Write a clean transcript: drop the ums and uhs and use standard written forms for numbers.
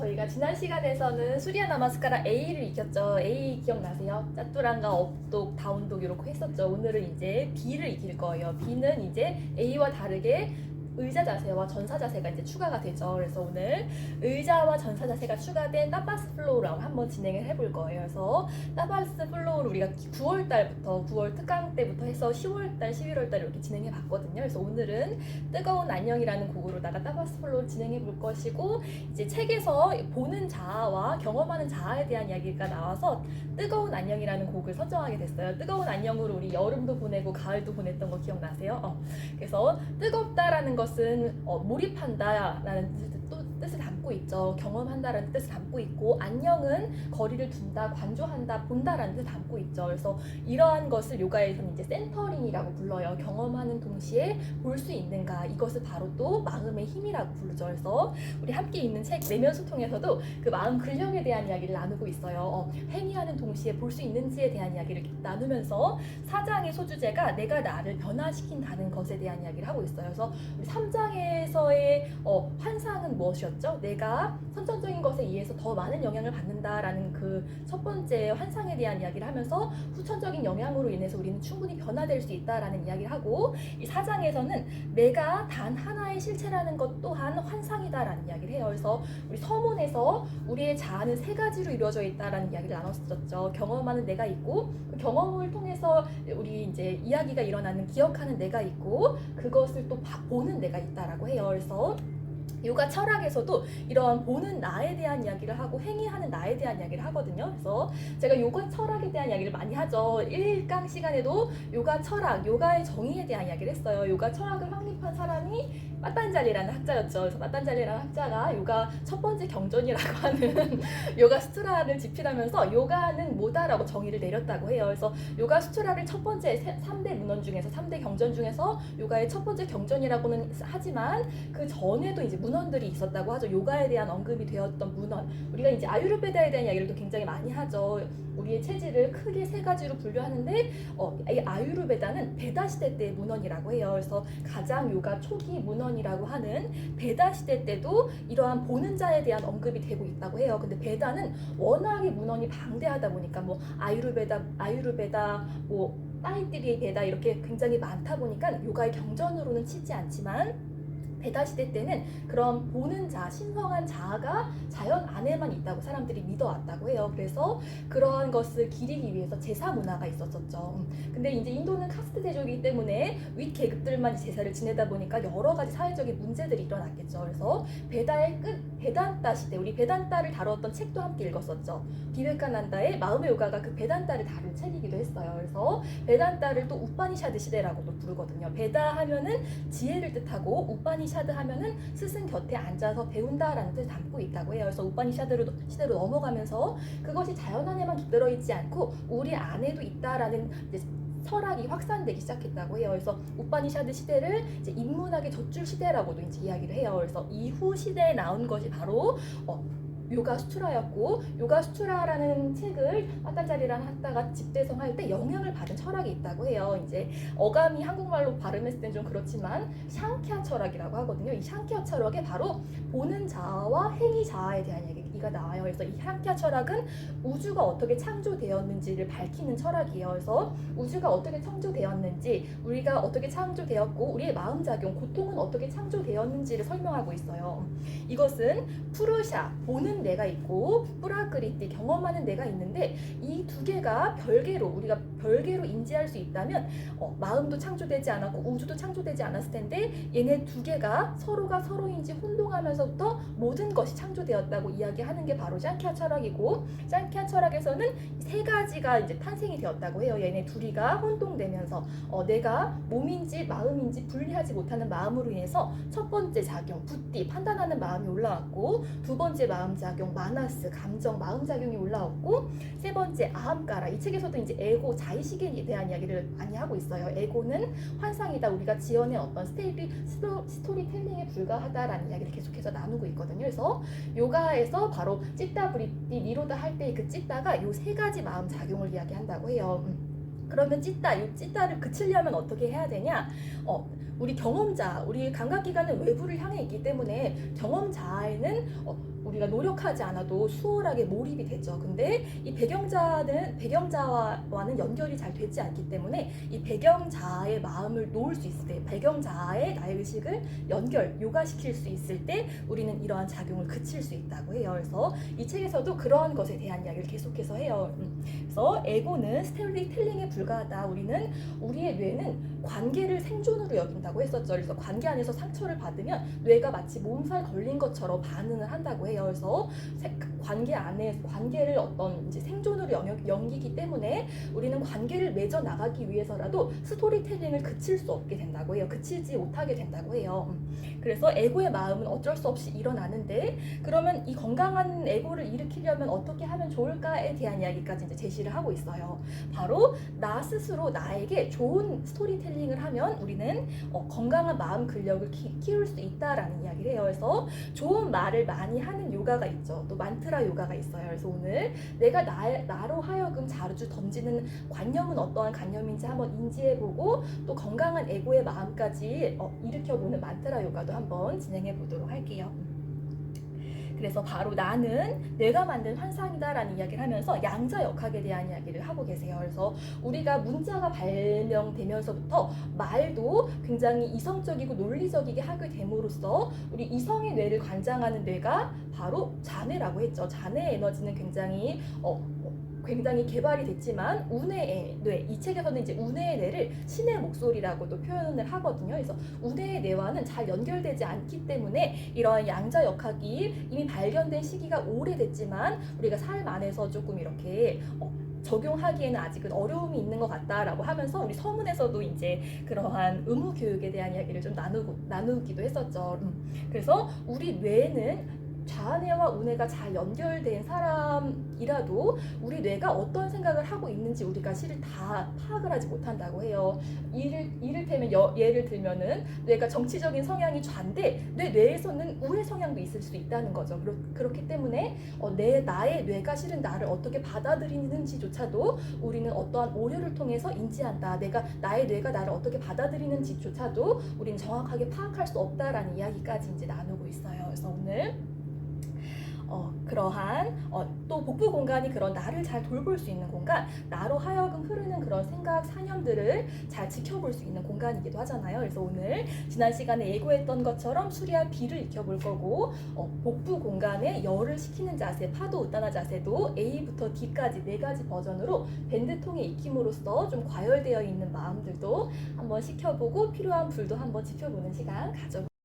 저희가 지난 시간에서는 수리아 나마스카라 A를 익혔죠. A 기억나세요? 짜뚜랑과 업독, 다운독 이렇게 했었죠. 오늘은 이제 B를 익힐 거예요. B는 이제 A와 다르게 의자 자세와 전사 자세가 이제 추가가 되죠. 그래서 오늘 의자와 전사 자세가 추가된 따바스 플로우를 한번 진행을 해볼 거예요. 그래서 따바스 플로우를 우리가 9월 달부터 9월 특강 때부터 해서 10월 달, 11월 달 이렇게 진행해 봤거든요. 그래서 오늘은 뜨거운 안녕이라는 곡으로다가 따바스 플로우를 진행해 볼 것이고, 이제 책에서 보는 자아와 경험하는 자아에 대한 이야기가 나와서 뜨거운 안녕이라는 곡을 선정하게 됐어요. 뜨거운 안녕으로 우리 여름도 보내고 가을도 보냈던 거 기억나세요? 그래서 뜨겁다라는 것은 몰입한다라는 뜻을 담고 있죠. 경험한다라는 뜻을 담고 있고, 안녕은 거리를 둔다, 관조한다, 본다라는 뜻을 담고 있죠. 그래서 이러한 것을 요가에서는 이제 센터링이라고 불러요. 경험하는 동시에 볼 수 있는가, 이것을 바로 또 마음의 힘이라고 부르죠. 그래서 우리 함께 읽는 책 내면 소통에서도 그 마음 근력에 대한 이야기를 나누고 있어요. 행위하는 동시에 볼 수 있는지에 대한 이야기를 나누면서 4장의 소주제가 내가 나를 변화시킨다는 것에 대한 이야기를 하고 있어요. 그래서 우리 3장에서의 환상은 무엇이었죠? 내가 선천적인 것에 의해서 더 많은 영향을 받는다라는 그 첫 번째 환상에 대한 이야기를 하면서 후천적인 영향으로 인해서 우리는 충분히 변화될 수 있다라는 이야기를 하고, 이 4장에서는 내가 단 하나의 실체라는 것 또한 환상이다라는 이야기를 해요. 그래서 우리 서문에서 우리의 자아는 3가지로 이루어져 있다라는 이야기를 나눴었죠. 경험하는 내가 있고, 그 경험을 통해서 우리 이제 이야기가 일어나는 기억하는 내가 있고, 그것을 또 보는 내가 있다라고 해요. 그래서 요가 철학에서도 이러한 보는 나에 대한 이야기를 하고 행위하는 나에 대한 이야기를 하거든요. 그래서 제가 요가 철학에 대한 이야기를 많이 하죠. 1강 시간에도 요가 철학, 요가의 정의에 대한 이야기를 했어요. 요가 철학을 확립한 사람이 빠딴잘리라는 학자였죠. 그래서 빠딴잘리라는 학자가 요가 첫 번째 경전이라고 하는 요가 수트라를 집필하면서 요가는 뭐다라고 정의를 내렸다고 해요. 그래서 요가 수트라를 첫 번째 3대 문헌 중에서 3대 경전 중에서 요가의 첫 번째 경전이라고는 하지만 그 전에도 이제 문헌들이 있었다고 하죠. 요가에 대한 언급이 되었던 문헌. 우리가 이제 아유르베다에 대한 이야기를 또 굉장히 많이 하죠. 우리의 체질을 크게 3가지로 분류하는데 이 아유르베다는 베다 시대 때의 문헌이라고 해요. 그래서 가장 요가 초기 문헌이라고 하는 베다 시대 때도 이러한 보는 자에 대한 언급이 되고 있다고 해요. 근데 베다는 워낙에 문헌이 방대하다 보니까 뭐 아유르베다 뭐 따이띠리 베다 이렇게 굉장히 많다 보니까 요가의 경전으로는 치지 않지만, 베다 시대 때는 그런 보는 자, 신성한 자아가 자연 안에만 있다고 사람들이 믿어왔다고 해요. 그래서 그러한 것을 기리기 위해서 제사 문화가 있었었죠. 근데 이제 인도는 카스트 제조이기 때문에 윗 계급들만 제사를 지내다 보니까 여러 가지 사회적인 문제들이 일어났겠죠. 그래서 베다의 끝, 베단타 시대, 우리 베단타를 다루었던 책도 함께 읽었었죠. 비베카난다의 마음의 요가가 그 베단타를 다룬 책이기도 했어요. 그래서 베단타를 또 우파니샤드 시대라고도 부르거든요. 베다 하면은 지혜를 뜻하고 우파니샤드 하면은 스승 곁에 앉아서 배운다라는 뜻을 담고 있다고 해요. 그래서 우파니샤드 시대로 넘어가면서 그것이 자연 안에만 깃들어 있지 않고 우리 안에도 있다라는 이제 철학이 확산되기 시작했다고 해요. 그래서 우파니샤드 시대를 이제 인문학의 젖줄 시대라고도 이제 이야기를 해요. 그래서 이후 시대에 나온 것이 바로 요가 수트라였고, 요가 수트라라는 책을 빠딴자리라는 학자가 집대성할 때 영향을 받은 철학이 있다고 해요. 이제 어감이 한국말로 발음했을 땐 좀 그렇지만 샹캬 철학이라고 하거든요. 이 샹캬 철학에 바로 보는 자아와 행위 자아에 대한 얘기가 나와요. 그래서 이 샹캬 철학은 우주가 어떻게 창조되었는지를 밝히는 철학이에요. 그래서 우주가 어떻게 창조되었는지, 우리가 어떻게 창조되었고, 우리의 마음작용, 고통은 어떻게 창조되었는지를 설명하고 있어요. 이것은 푸르샤, 보는 내가 있고, 뿌라그리티, 경험하는 내가 있는데, 이 2개가 별개로, 우리가 별개로 인지할 수 있다면 마음도 창조되지 않았고 우주도 창조되지 않았을 텐데, 얘네 2개가 서로가 서로인지 혼동하면서부터 모든 것이 창조되었다고 이야기하는 게 바로 샹캬 철학이고, 샹캬 철학에서는 3가지가 이제 탄생이 되었다고 해요. 얘네 2이가 혼동되면서 내가 몸인지 마음인지 분리하지 못하는 마음으로 인해서 첫 번째 작용, 부띠, 판단하는 마음이 올라왔고, 2번째 마음작용, 마나스, 감정, 마음작용이 올라왔고, 3번째 아함까라, 이 책에서도 이제 에고, 자의식에 대한 이야기를 많이 하고 있어요. 에고는 환상이다, 우리가 지어낸 어떤 스토리텔링에 불과하다라는 이야기를 계속해서 나누고 있거든요. 그래서 요가에서 바로 찌따 브리띠 니로다 할 때 그 찌따가 요 3가지 마음작용을 이야기한다고 해요. 그러면 이 찌따를 그치려면 어떻게 해야 되냐? 우리 경험자, 우리 감각기관은 외부를 향해 있기 때문에 경험자에는 우리가 노력하지 않아도 수월하게 몰입이 되죠. 근데 이 배경자와는 연결이 잘 되지 않기 때문에 이 배경자의 마음을 놓을 수 있을 때, 배경자의 나의 의식을 요가시킬 수 있을 때 우리는 이러한 작용을 그칠 수 있다고 해요. 그래서 이 책에서도 그러한 것에 대한 이야기를 계속해서 해요. 그래서 에고는 스토리텔링에 불과하다. 우리의 뇌는 관계를 생존으로 여긴다고 했었죠. 그래서 관계 안에서 상처를 받으면 뇌가 마치 몸살 걸린 것처럼 반응을 한다고 해요. 그래서 관계를 어떤 이제 생존으로 여기기 때문에 우리는 관계를 맺어 나가기 위해서라도 스토리텔링을 그칠 수 없게 된다고 해요. 그치지 못하게 된다고 해요. 그래서 에고의 마음은 어쩔 수 없이 일어나는데, 그러면 이 건강한 에고를 일으키려면 어떻게 하면 좋을까에 대한 이야기까지 이제 제시를 하고 있어요. 바로 나 스스로 나에게 좋은 스토리텔링을 하면 우리는 건강한 마음 근력을 키울 수 있다라는 이야기를 해요. 그래서 좋은 말을 많이 하는 요가가 있죠. 또 만트라 요가가 있어요. 그래서 오늘 내가 나로 하여금 자주 던지는 관념은 어떠한 관념인지 한번 인지해보고 또 건강한 에고의 마음까지 일으켜보는 만트라 요가도 한번 진행해 보도록 할게요. 그래서 바로 나는 내가 만든 환상이다라는 이야기를 하면서 양자역학에 대한 이야기를 하고 계세요. 그래서 우리가 문자가 발명되면서부터 말도 굉장히 이성적이고 논리적이게 하게 됨으로써 우리 이성의 뇌를 관장하는 뇌가 바로 자뇌라고 했죠. 자뇌 에너지는 굉장히 개발이 됐지만 운해의 뇌, 이 책에서는 이제 운해의 뇌를 신의 목소리라고도 표현을 하거든요. 그래서 운해의 뇌와는 잘 연결되지 않기 때문에 이러한 양자역학이 이미 발견된 시기가 오래됐지만 우리가 삶 안에서 조금 이렇게 적용하기에는 아직은 어려움이 있는 것 같다라고 하면서 우리 서문에서도 이제 그러한 의무 교육에 대한 이야기를 좀 나누기도 했었죠. 그래서 우리 뇌는 자아내와 우뇌가 잘 연결된 사람이라도 우리 뇌가 어떤 생각을 하고 있는지 우리가 실을 다 파악을 하지 못한다고 해요. 이를테면 예를 들면은 뇌가 정치적인 성향이 좌인데 뇌에서는 우회 성향도 있을 수 있다는 거죠. 그렇기 때문에 나의 뇌가 실은 나를 어떻게 받아들이는지조차도 우리는 어떠한 오류를 통해서 인지한다. 나의 뇌가 나를 어떻게 받아들이는지조차도 우리는 정확하게 파악할 수 없다라는 이야기까지 이제 나누고 있어요. 그래서 오늘 그러한 또 복부 공간이 그런 나를 잘 돌볼 수 있는 공간, 나로 하여금 흐르는 그런 생각, 사념들을 잘 지켜볼 수 있는 공간이기도 하잖아요. 그래서 오늘 지난 시간에 예고했던 것처럼 수리와 비를 익혀볼 거고, 복부 공간에 열을 식히는 자세, 파도 우따나 자세도 A부터 D까지 4가지 버전으로 밴드통에 익힘으로써 좀 과열되어 있는 마음들도 한번 식혀보고 필요한 불도 한번 지켜보는 시간 가져볼게요.